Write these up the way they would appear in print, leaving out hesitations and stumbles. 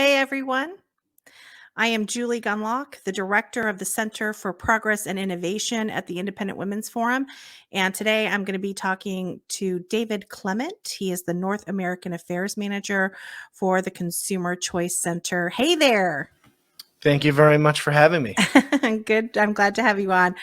Hey everyone, I am Julie Gunlock, the director of the Center for Progress and Innovation at the Independent Women's Forum. And today I'm going to be talking to David Clement. He is the North American Affairs Manager for the Consumer Choice Center. Hey there. Thank you very much for having me. Good. I'm glad to have you on.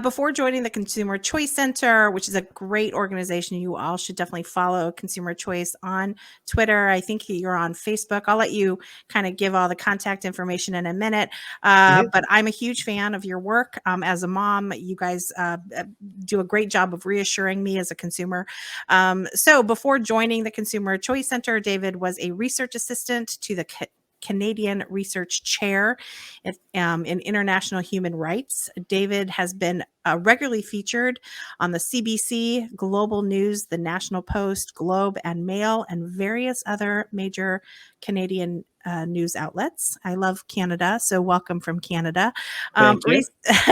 Before joining the Consumer Choice Center, which is a great organization, you all should definitely follow Consumer Choice on Twitter. I think you're on Facebook. I'll let you kind of give all the contact information in a minute. But I'm a huge fan of your work. As a mom, you guys do a great job of reassuring me as a consumer. So before joining the Consumer Choice Center, David was a research assistant to the Canadian Research Chair in International Human Rights. David has been regularly featured on the CBC, Global News, the National Post, Globe and Mail, and various other major Canadian news outlets. I love Canada, so welcome from Canada. Thank you.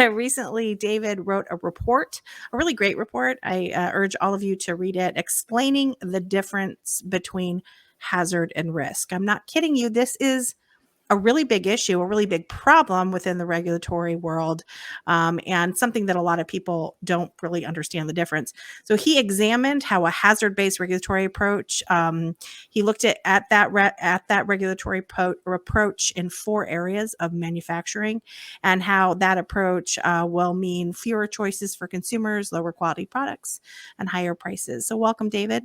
Recently, David wrote a report, a really great report. I urge all of you to read it, explaining the difference between hazard and risk. I'm not kidding you. This is a really big issue, a really big problem within the regulatory world, and something that a lot of people don't really understand the difference. So he examined how a hazard-based regulatory approach, he looked at that regulatory approach in 4 areas of manufacturing, and how that approach will mean fewer choices for consumers, lower quality products, and higher prices. So welcome, David.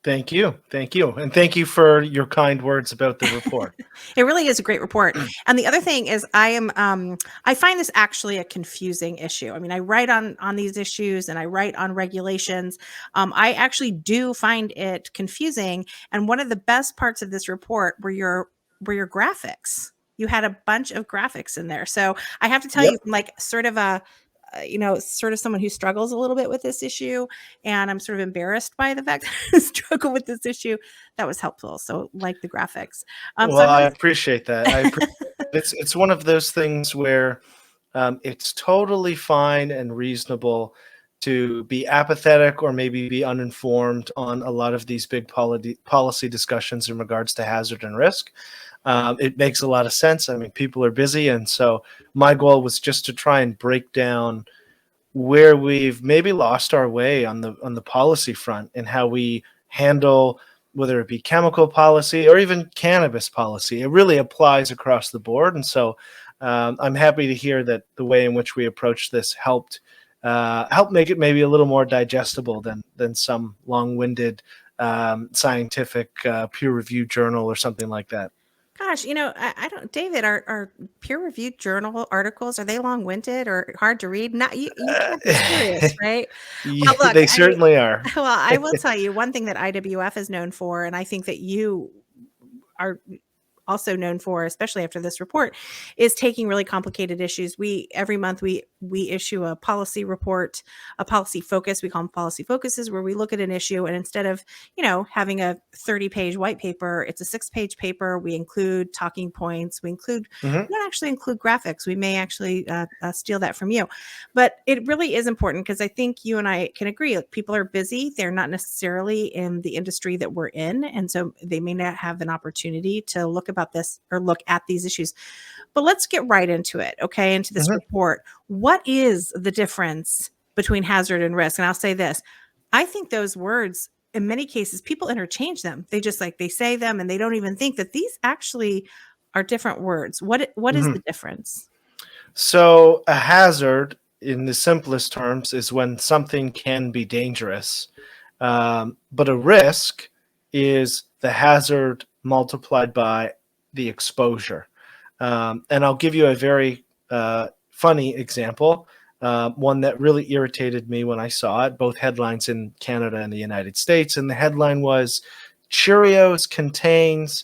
Thank you. Thank you. And thank you for your kind words about the report. It really is a great report. And the other thing is I find this actually a confusing issue. I mean, I write on these issues and I write on regulations. I actually do find it confusing. And one of the best parts of this report were your graphics. You had a bunch of graphics in there. So I have to tell you, like sort of someone who struggles a little bit with this issue, and I'm sort of embarrassed by the fact that I struggle with this issue. That was helpful. So, like the graphics. Well, I appreciate that. It's one of those things where it's totally fine and reasonable to be apathetic or maybe be uninformed on a lot of these big policy discussions in regards to hazard and risk. It makes a lot of sense. I mean, people are busy, and so my goal was just to try and break down where we've maybe lost our way on the policy front and how we handle, whether it be chemical policy or even cannabis policy. It really applies across the board, and so I'm happy to hear that the way in which we approach this helped make it maybe a little more digestible than some long-winded scientific peer-reviewed journal or something like that. Gosh, I don't, David, are peer-reviewed journal articles, are they long-winded or hard to read? Not you can't be serious, right? Well, look, they certainly are. Well, I will tell you one thing that IWF is known for, and I think that you are also known for, especially after this report, is taking really complicated issues. Every month we issue a policy report, a policy focus. We call them policy focuses, where we look at an issue, and instead of having a 30-page white paper, it's a 6-page paper. We include talking points. We don't actually include graphics. We may actually steal that from you, but it really is important because I think you and I can agree. Like, people are busy; they're not necessarily in the industry that we're in, and so they may not have an opportunity to look at these issues. But let's get right into it, okay? Into this report. What is the difference between hazard and risk? And I'll say this. I think those words, in many cases, people interchange them. They just they say them and they don't even think that these actually are different words. What is the difference? So a hazard, in the simplest terms, is when something can be dangerous. But a risk is the hazard multiplied by the exposure. And I'll give you a very funny example, one that really irritated me when I saw it, both headlines in Canada and the United States. And the headline was, Cheerios contains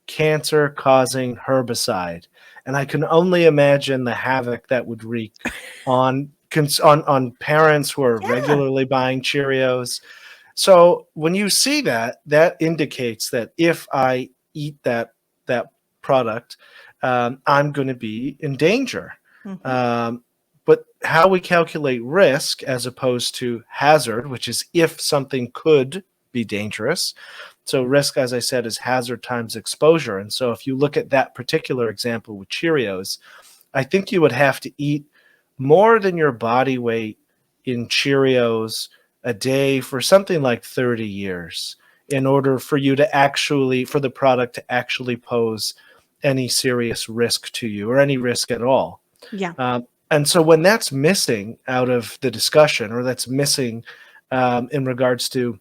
cancer-causing herbicide. And I can only imagine the havoc that would wreak on parents who are regularly buying Cheerios. So when you see that, that indicates that if I eat that product, I'm going to be in danger. But how we calculate risk as opposed to hazard, which is if something could be dangerous, So risk, as I said, is hazard times exposure. And so if you look at that particular example with Cheerios, I think you would have to eat more than your body weight in Cheerios a day for something like 30 years in order for you to actually, for the product to actually pose any serious risk to you or any risk at all. Yeah. And so when that's missing out of the discussion, or that's missing in regards to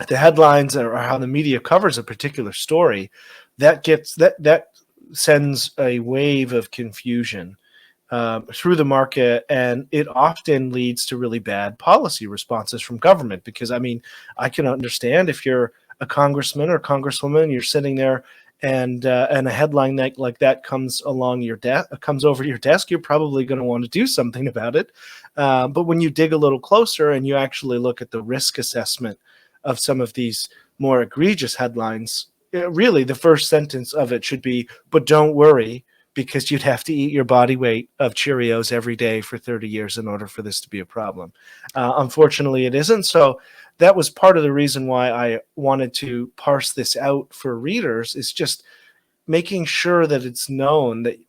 the headlines or how the media covers a particular story, that sends a wave of confusion through the market, and it often leads to really bad policy responses from government. Because I mean, I can understand if you're a congressman or congresswoman, you're sitting there, and a headline like that comes comes over your desk, you're probably going to want to do something about it. But when you dig a little closer and you actually look at the risk assessment of some of these more egregious headlines, really the first sentence of it should be, "But don't worry, because you'd have to eat your body weight of Cheerios every day for 30 years in order for this to be a problem." Unfortunately, it isn't. So that was part of the reason why I wanted to parse this out for readers, is just making sure that it's known that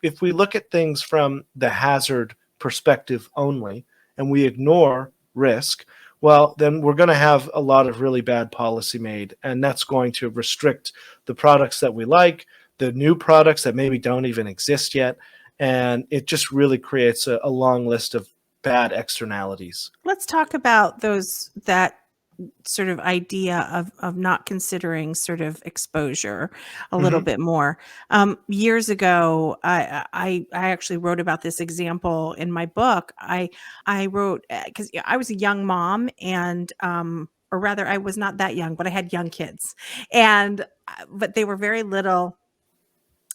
if we look at things from the hazard perspective only and we ignore risk, well, then we're going to have a lot of really bad policy made, and that's going to restrict the products that we like, the new products that maybe don't even exist yet, and it just really creates a long list of bad externalities. Let's talk about that sort of idea of not considering sort of exposure a little Mm-hmm. bit more. Years ago, I actually wrote about this example in my book. I wrote because I was a young mom, and or rather, I was not that young, but I had young kids, and but they were very little.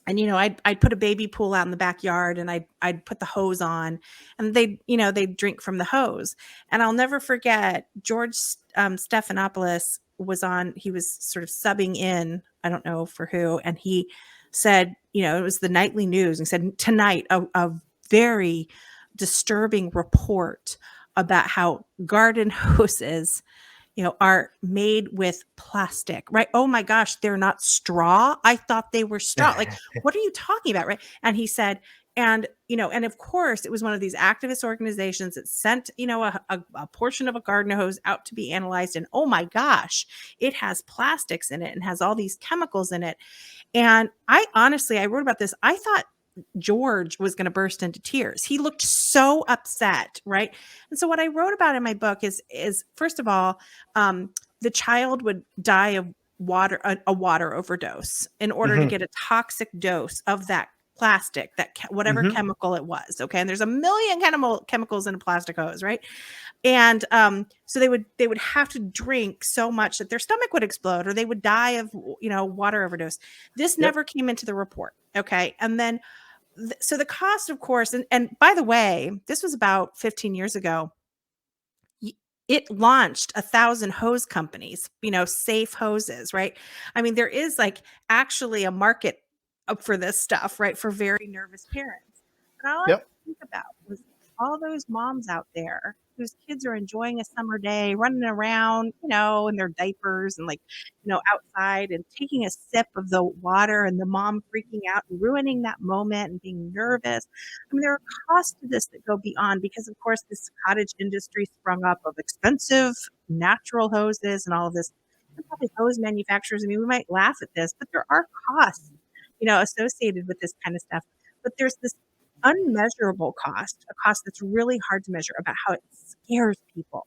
And I'd put a baby pool out in the backyard, and I'd put the hose on, and they'd drink from the hose. And I'll never forget, George Stephanopoulos was on. He was sort of subbing in, I don't know for who, and he said, it was the nightly news, and he said, tonight a very disturbing report about how garden hoses are made with plastic, right? Oh my gosh, they're not straw. I thought they were straw. Like, what are you talking about, right? And he said, and of course, it was one of these activist organizations that sent, a portion of a garden hose out to be analyzed. And oh my gosh, it has plastics in it and has all these chemicals in it. And I wrote about this. I thought George was going to burst into tears. He looked so upset, right? And so what I wrote about in my book is first of all, the child would die of a water overdose in order to Mm-hmm. get a toxic dose of that plastic, whatever Mm-hmm. chemical it was. Okay, and there's a million chemicals in a plastic hose, right? And so they would have to drink so much that their stomach would explode, or they would die of water overdose. This Yep. never came into the report. Okay, and then so the cost, of course, and by the way, this was about 15 years ago. It launched 1,000 hose companies, safe hoses, right? I mean, there is like actually a market for this stuff, right? For very nervous parents. And all I Yep. could think about was all those moms out there whose kids are enjoying a summer day, running around, in their diapers and outside and taking a sip of the water, and the mom freaking out and ruining that moment and being nervous. I mean, there are costs to this that go beyond, because of course this cottage industry sprung up of expensive natural hoses and all of this. And probably hose manufacturers, I mean, we might laugh at this, but there are costs, associated with this kind of stuff. But there's this unmeasurable cost, a cost that's really hard to measure, about how it scares people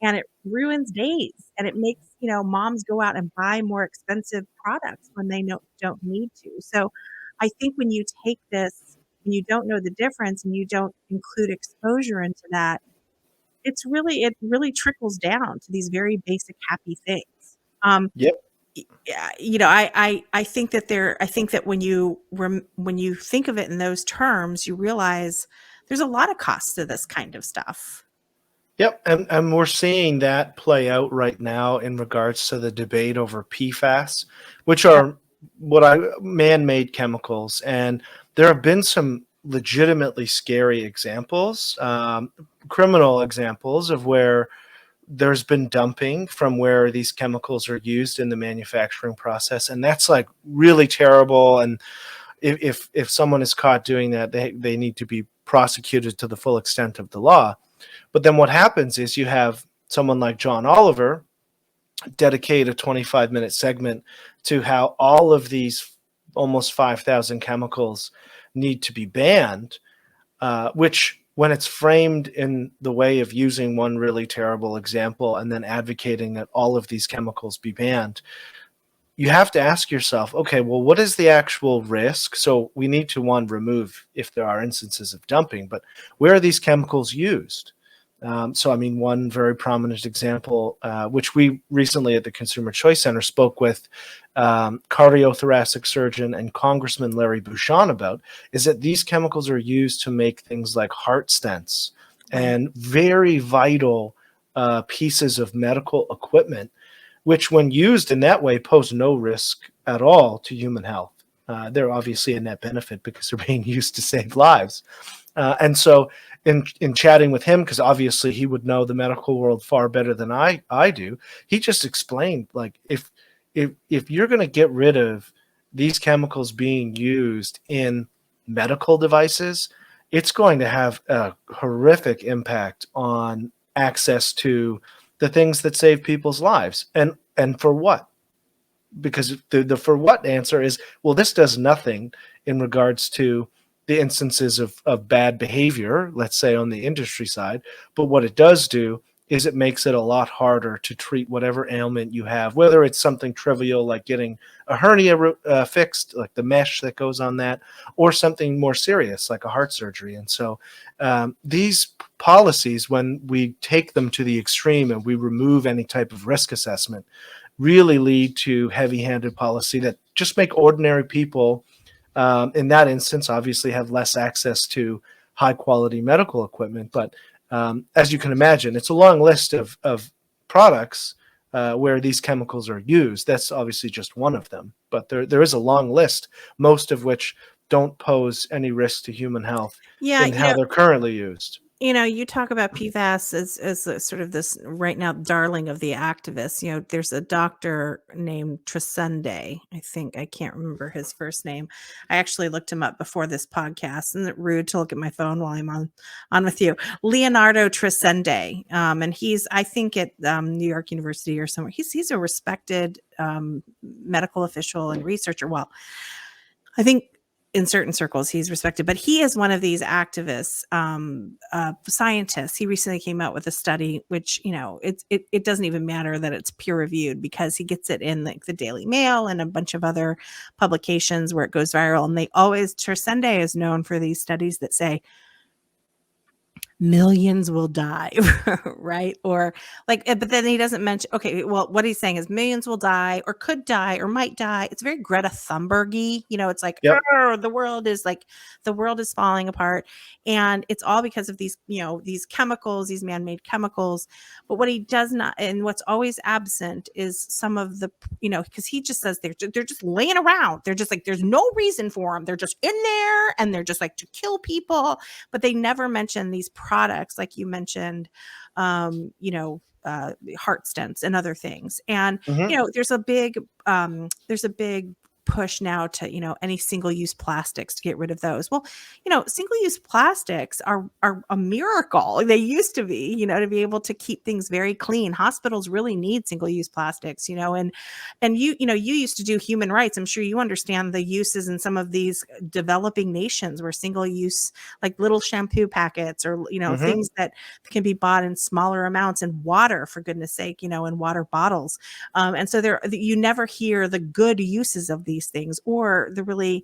and it ruins days, and it makes, moms go out and buy more expensive products when they don't need to. So I think when you take this and you don't know the difference and you don't include exposure into that, it really trickles down to these very basic happy things. Yep. Yeah, I think that when you think of it in those terms, you realize there's a lot of costs to this kind of stuff. Yep, and we're seeing that play out right now in regards to the debate over PFAS, which Yep. are man-made chemicals, and there have been some legitimately scary examples, criminal examples of where there's been dumping from where these chemicals are used in the manufacturing process, and that's like really terrible. And if someone is caught doing that, they need to be prosecuted to the full extent of the law. But then what happens is you have someone like John Oliver dedicate a 25-minute segment to how all of these almost 5,000 chemicals need to be banned, which when it's framed in the way of using one really terrible example and then advocating that all of these chemicals be banned, you have to ask yourself, okay, well, what is the actual risk? So we need to, one, remove if there are instances of dumping, but where are these chemicals used? So, I mean, one very prominent example, which we recently at the Consumer Choice Center spoke with cardiothoracic surgeon and Congressman Larry Bouchon about, is that these chemicals are used to make things like heart stents and very vital pieces of medical equipment, which when used in that way pose no risk at all to human health. They're obviously a net benefit because they're being used to save lives. And so in chatting with him, because obviously he would know the medical world far better than I do, he just explained, like, if you're going to get rid of these chemicals being used in medical devices, it's going to have a horrific impact on access to the things that save people's lives. And for what? Because the for what answer is, well, this does nothing in regards to the instances of bad behavior, let's say on the industry side. But what it does do is it makes it a lot harder to treat whatever ailment you have, whether it's something trivial like getting a hernia fixed, like the mesh that goes on that, or something more serious like a heart surgery. And so these policies, when we take them to the extreme and we remove any type of risk assessment, really lead to heavy-handed policy that just make ordinary people, in that instance, obviously have less access to high-quality medical equipment. But as you can imagine, it's a long list of products where these chemicals are used. That's obviously just one of them. But there is a long list, most of which don't pose any risk to human health in how they're currently used. You talk about PFAS as a sort of this right now darling of the activists. There's a doctor named Tresenday. I can't remember his first name. I actually looked him up before this podcast. Isn't it rude to look at my phone while I'm on with you? Leonardo Tresenday. And he's, I think, at New York University or somewhere. He's a respected medical official and researcher. Well, I think in certain circles he's respected, but he is one of these activists, scientists. He recently came out with a study, which, it doesn't even matter that it's peer reviewed because he gets it in like the Daily Mail and a bunch of other publications where it goes viral. And Tresenday is known for these studies that say millions will die, right? Or like, but then he doesn't mention, okay, well, what he's saying is millions will die or could die or might die. It's very Greta Thunberg-y, it's like, Yep. the world is falling apart. And it's all because of these, these chemicals, these man-made chemicals. But what he does not, and what's always absent is some of the, because he just says they're just laying around. They're just like, there's no reason for them. They're just in there and they're just like to kill people, but they never mention these products like you mentioned, heart stents and other things. And there's a big push now to any single-use plastics to get rid of those. Well, single-use plastics are a miracle. They used to be, to be able to keep things very clean. Hospitals really need single-use plastics, and you used to do human rights. I'm sure you understand the uses in some of these developing nations where single-use, like little shampoo packets or things that can be bought in smaller amounts, and water, for goodness sake, in water bottles. And so you never hear the good uses of these things or the really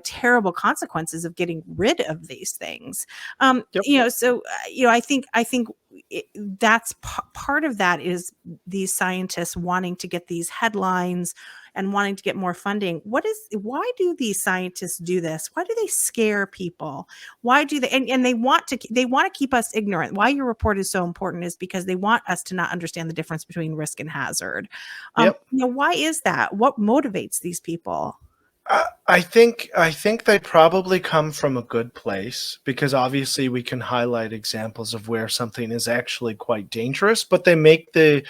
terrible consequences of getting rid of these things. So I think that's part of that is these scientists wanting to get these headlines and wanting to get more funding. Why do these scientists do this? Why do they scare people? Why do they, and they want to keep us ignorant. Why your report is so important is because they want us to not understand the difference between risk and hazard. Why is that? What motivates these people? I think they probably come from a good place, because obviously we can highlight examples of where something is actually quite dangerous, but they make the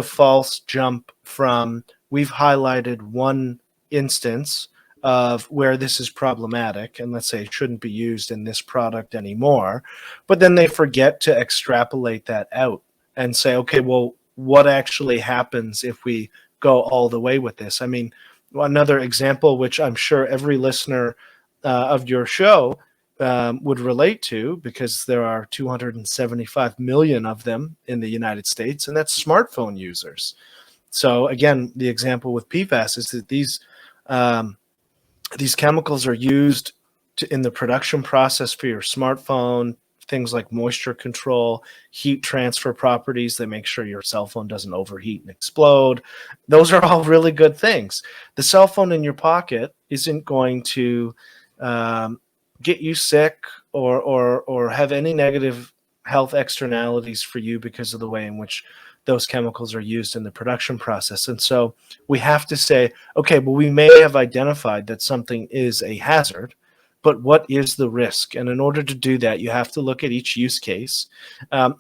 false jump from, we've highlighted one instance of where this is problematic and let's say it shouldn't be used in this product anymore, but then they forget to extrapolate that out and say, okay, well, what actually happens if we go all the way with this? I mean, another example, which I'm sure every listener of your show would relate to, because there are 275 million of them in the United States, and that's smartphone users. So again, the example with PFAS is that these chemicals are used in the production process for your smartphone, things like moisture control, heat transfer properties that make sure your cell phone doesn't overheat and explode. Those are all really good things. The cell phone in your pocket isn't going to get you sick or have any negative health externalities for you because of the way in which those chemicals are used in the production process. And so we have to say, okay, well, we may have identified that something is a hazard, but what is the risk? And in order to do that, you have to look at each use case,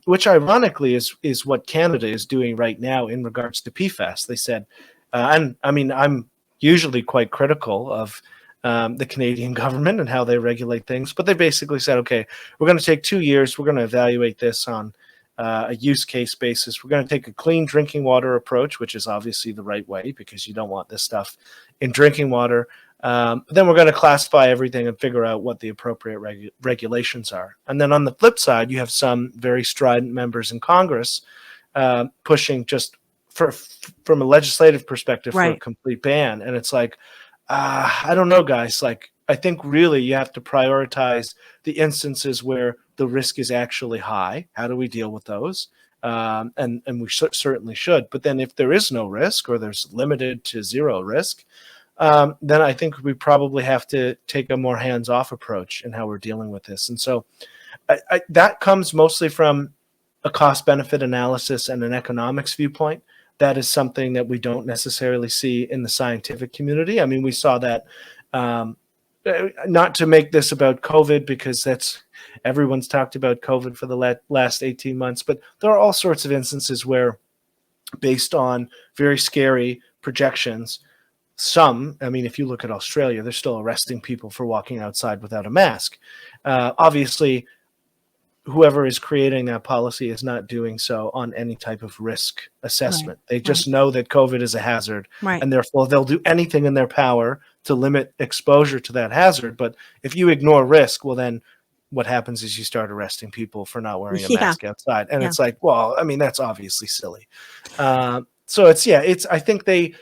which ironically is what Canada is doing right now in regards to PFAS. They said, and I mean, I'm usually quite critical of the Canadian government and how they regulate things, but they basically said, okay, we're going to take 2 years. We're going to evaluate this on a use case basis. We're going to take a clean drinking water approach, which is obviously the right way because you don't want this stuff in drinking water. Then we're going to classify everything and figure out what the appropriate regulations are. And then on the flip side, you have some very strident members in Congress pushing just from a legislative perspective for a Right. complete ban. And it's like, I don't know, guys. Like, I think really you have to prioritize the instances where the risk is actually high. How do we deal with those? And we certainly should. But then if there is no risk or there's limited to zero risk, then I think we probably have to take a more hands-off approach in how we're dealing with this. And so that comes mostly from a cost-benefit analysis and an economics viewpoint. That is something that we don't necessarily see in the scientific community. I mean, we saw that, not to make this about COVID, because everyone's talked about COVID for the last 18 months, but there are all sorts of instances where, based on very scary projections, I mean, if you look at Australia, they're still arresting people for walking outside without a mask. Obviously, whoever is creating that policy is not doing so on any type of risk assessment. Right. They just know that COVID is a hazard, Right. and therefore they'll do anything in their power to limit exposure to that hazard. But if you ignore risk, well, then what happens is you start arresting people for not wearing a Yeah. mask outside. And Yeah. it's like, well, I mean, that's obviously silly. So I think they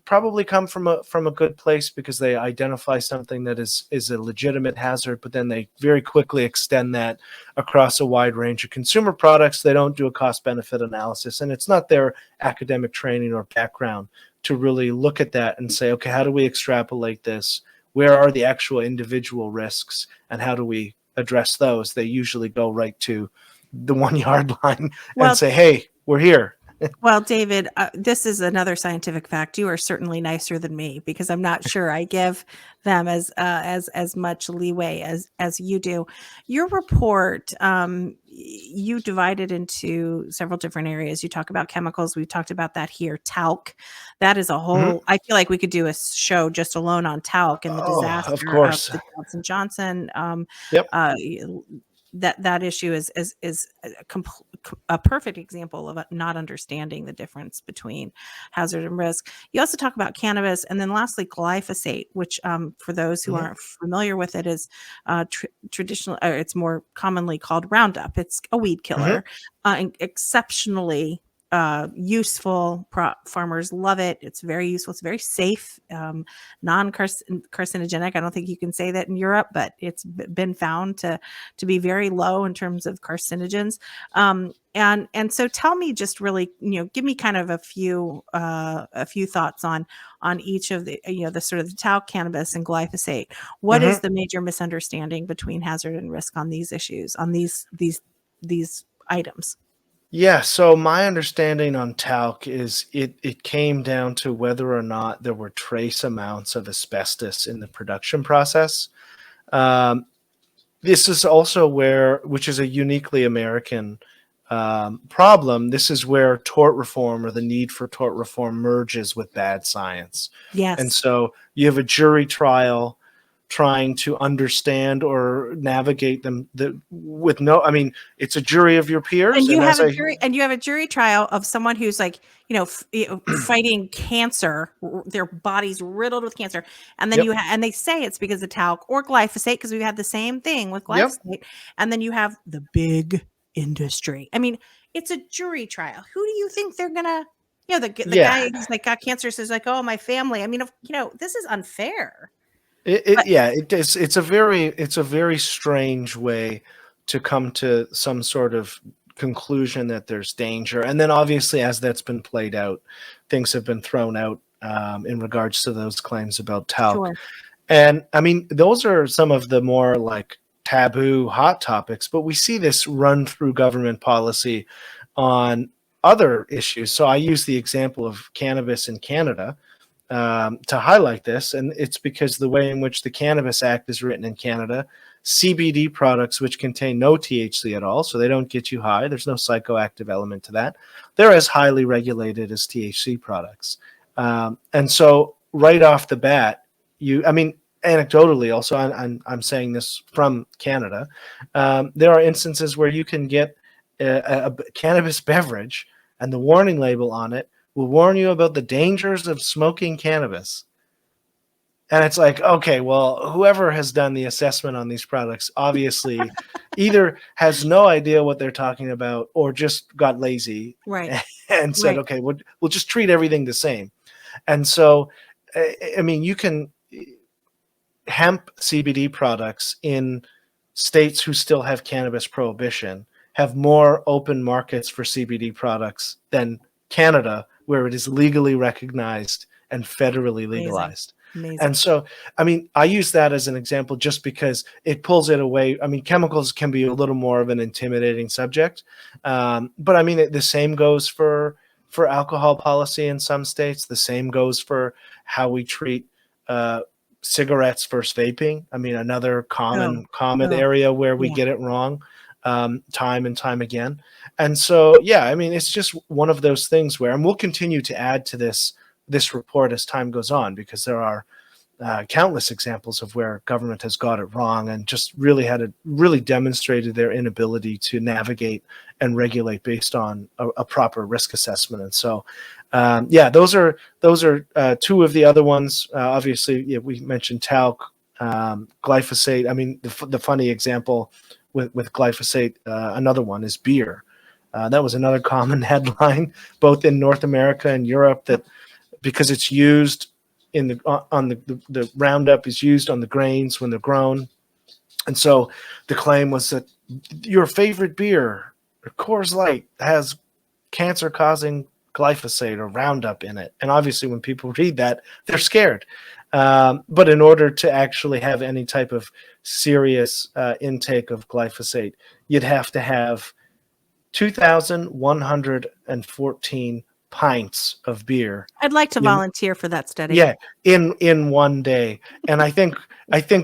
probably come from a good place because they identify something that is a legitimate hazard, but then they very quickly extend that across a wide range of consumer products. They don't do a cost benefit analysis, and it's not their academic training or background to really look at that and say, okay, how do we extrapolate this? Where are the actual individual risks, and how do we address those? They usually go right to the 1 yard line Well, and say, hey, we're here. Well, David, this is another scientific fact. You are certainly nicer than me because I'm not sure I give them as much leeway as you do. Your report, you divided into several different areas. You talk about chemicals. We've talked about that here. Talc, that is a Mhm. whole. I feel like we could do a show just alone on talc and the Oh, of disaster of course. the Johnson Johnson. Yep. Uh, that issue is a perfect example of not understanding the difference between hazard and risk. You also talk about cannabis, and then lastly glyphosate, which for those who Mhm. aren't familiar with it is traditional, or it's more commonly called Roundup. It's a weed Mhm. killer, and exceptionally useful. Farmers love it. It's very useful. It's very safe, non-carcinogenic. I don't think you can say that in Europe, but it's been found to be very low in terms of carcinogens. And so tell me, just really, give me kind of a few thoughts on each of the, the sort of the talc, cannabis, and glyphosate. What is Mhm. the major misunderstanding between hazard and risk on these issues, on these items? Yeah, so my understanding on talc is it came down to whether or not there were trace amounts of asbestos in the production process. Um, this is also where, which is a uniquely American problem, this is where tort reform or the need for tort reform merges with bad science. And Yes. so you have a jury trial trying to understand or navigate them with no, I mean, it's a jury of your peers. And you And have as a I, jury, and you have a jury trial of someone who's like, fighting cancer. Their body's riddled with cancer, and then yep, and they say it's because of talc or glyphosate, because we've had the same thing with yep, glyphosate. And then you have the big industry. I mean, it's a jury trial. Who do you think they're gonna? The yeah. guy who's like got cancer says like, "Oh, my family." I mean, this is unfair. But Yeah, it is. It's a very strange way to come to some sort of conclusion that there's danger, and then obviously as that's been played out, things have been thrown out in regards to those claims about talc. sure, And I mean, those are some of the more like taboo hot topics, but we see this run through government policy on other issues. So I use the example of cannabis in Canada to highlight this, and it's because the way in which the Cannabis Act is written in Canada, CBD products which contain no THC at all, so they don't get you high, there's no psychoactive element to that, they're as highly regulated as THC products. And so right off the bat, I mean, anecdotally, also, I'm saying this from Canada, there are instances where you can get a cannabis beverage and the warning label on it will warn you about the dangers of smoking cannabis. And it's like, okay, well, whoever has done the assessment on these products obviously either has no idea what they're talking about or just got lazy right, and said, right. okay, we'll just treat everything the same. And so, I mean, you can hemp CBD products in states who still have cannabis prohibition have more open markets for CBD products than Canada, where it is legally recognized and federally Amazing, legalized. amazing. And so, I mean, I use that as an example just because it pulls it away. I mean, chemicals can be a little more of an intimidating subject, but I mean, the same goes for alcohol policy in some states. The same goes for how we treat uh, cigarettes versus vaping. I mean, another Oh, common oh, area where we yeah. get it wrong time and time again. And so, yeah, I mean, it's just one of those things where, and we'll continue to add to this report as time goes on because there are countless examples of where government has got it wrong and just really demonstrated their inability to navigate and regulate based on a proper risk assessment. And so, yeah, those are two of the other ones. Obviously, yeah, we mentioned talc, glyphosate. I mean, the funny example with glyphosate, another one is beer. That was another common headline, both in North America and Europe, that because it's used in the Roundup is used on the grains when they're grown, and so the claim was that your favorite beer, Coors Light, has cancer-causing glyphosate or Roundup in it. And obviously, when people read that, they're scared. But in order to actually have any type of serious intake of glyphosate, you'd have to have 2,114 pints of beer I'd like to in volunteer for that study. yeah in one day. And I think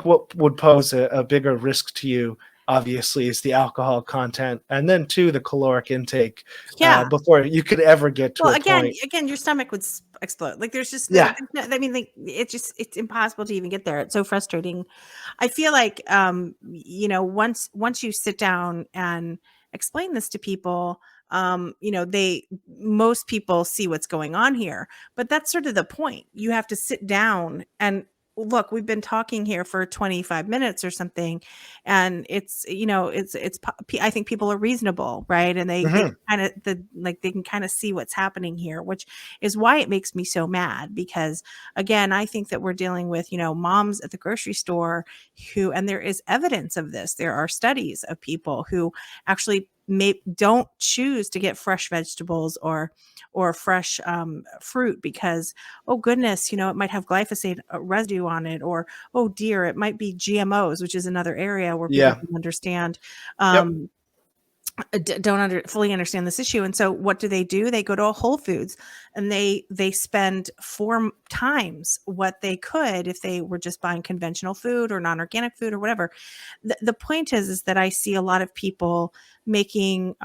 what would pose a bigger risk to you obviously is the alcohol content and then too the caloric intake Yeah. before you could ever get to Well, a again, point. your stomach would explode. Like there's just Yeah. I mean, like it's impossible to even get there. It's so frustrating. I feel like once you sit down and explain this to people, they most people see what's going on here. But that's sort of the point. You have to sit down and look, we've been talking here for 25 minutes or something, and I think people are reasonable, right? And they Hmm. kind of they can kind of see what's happening here, which is why it makes me so mad, because again, I think that we're dealing with, moms at the grocery store and there is evidence of this. There are studies of people who actually don't choose to get fresh vegetables or fresh fruit because, oh goodness, it might have glyphosate residue on it, or oh dear, it might be GMOs, which is another area where people Yeah. don't understand Yep. um, don't fully understand this issue. And so what do? They go to a Whole Foods and they spend 4 times what they could if they were just buying conventional food or non-organic food or whatever. The point is that I see a lot of people making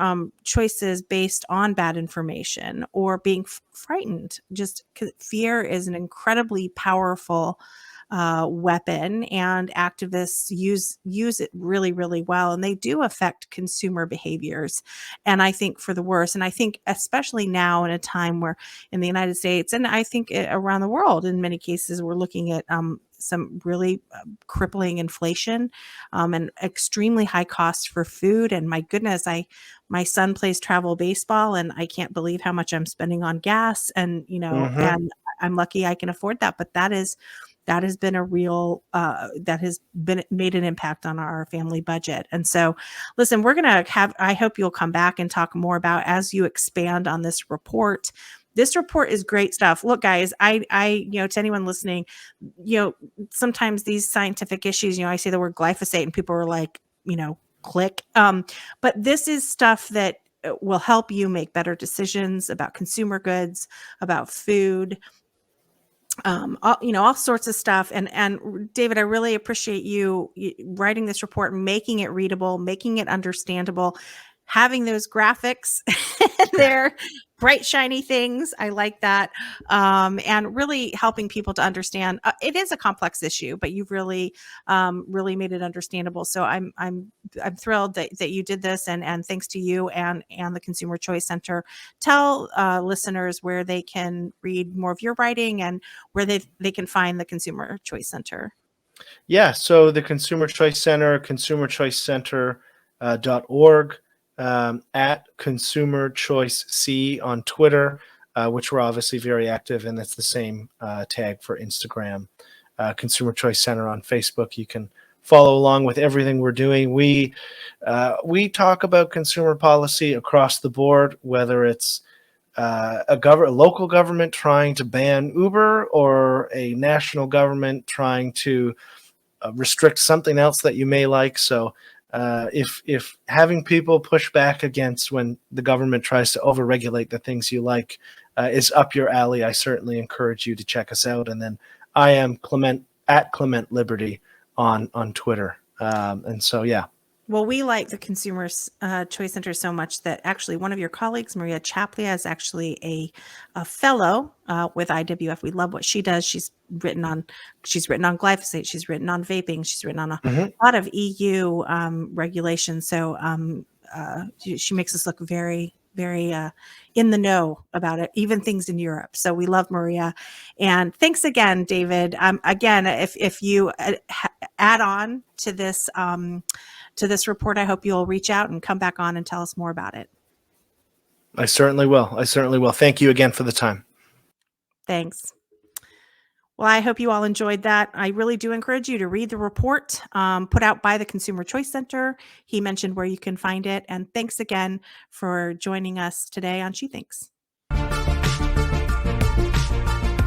choices based on bad information or being frightened. Just 'cause fear is an incredibly powerful weapon, and activists use it really, really well, and they do affect consumer behaviors, and I think for the worse. And I think especially now in a time where in the United States, and I think around the world, in many cases, we're looking at some really crippling inflation, and extremely high costs for food. And my goodness, my son plays travel baseball, and I can't believe how much I'm spending on gas. And Hmm. and I'm lucky I can afford that, but that has been a real that has been made an impact on our family budget. And so, listen, we're gonna have. I hope you'll come back and talk more about as you expand on this report. This report is great stuff. Look, guys, to anyone listening, sometimes these scientific issues, I say the word glyphosate and people are like, click. But this is stuff that will help you make better decisions about consumer goods, about food, all sorts of stuff. And David, I really appreciate you writing this report, making it readable, making it understandable, having those graphics there, bright shiny things. I like that. And really helping people to understand. It is a complex issue, but you've really made it understandable. So I'm thrilled that you did this, and thanks to you and the Consumer Choice Center. Tell listeners where they can read more of your writing and where they can find the Consumer Choice Center. Yeah, so the Consumer Choice Center, consumerchoicecenter.org, at Consumer Choice C on Twitter, which we're obviously very active, and that's the same tag for Instagram. Consumer Choice Center on Facebook. You can follow along with everything we're doing. We talk about consumer policy across the board, whether it's a local government trying to ban Uber or a national government trying to restrict something else that you may like. So if having people push back against when the government tries to overregulate the things you like is up your alley, I certainly encourage you to check us out. And then I am Clement at Clement Liberty on Twitter. And so, yeah. Well, we like the Consumer Choice Center so much that actually one of your colleagues, Maria Chaplia, is actually a fellow with IWF. We love what she does. She's written on glyphosate. She's written on vaping. She's written on a Mhm. lot of EU regulations. So she makes us look very, very in the know about it, even things in Europe. So we love Maria. And thanks again, David. Again, if you add on to this report, I hope you'll reach out and come back on and tell us more about it. I certainly will. I certainly will. Thank you again for the time. Thanks. Well, I hope you all enjoyed that. I really do encourage you to read the report put out by the Consumer Choice Center. He mentioned where you can find it. And thanks again for joining us today on She Thinks.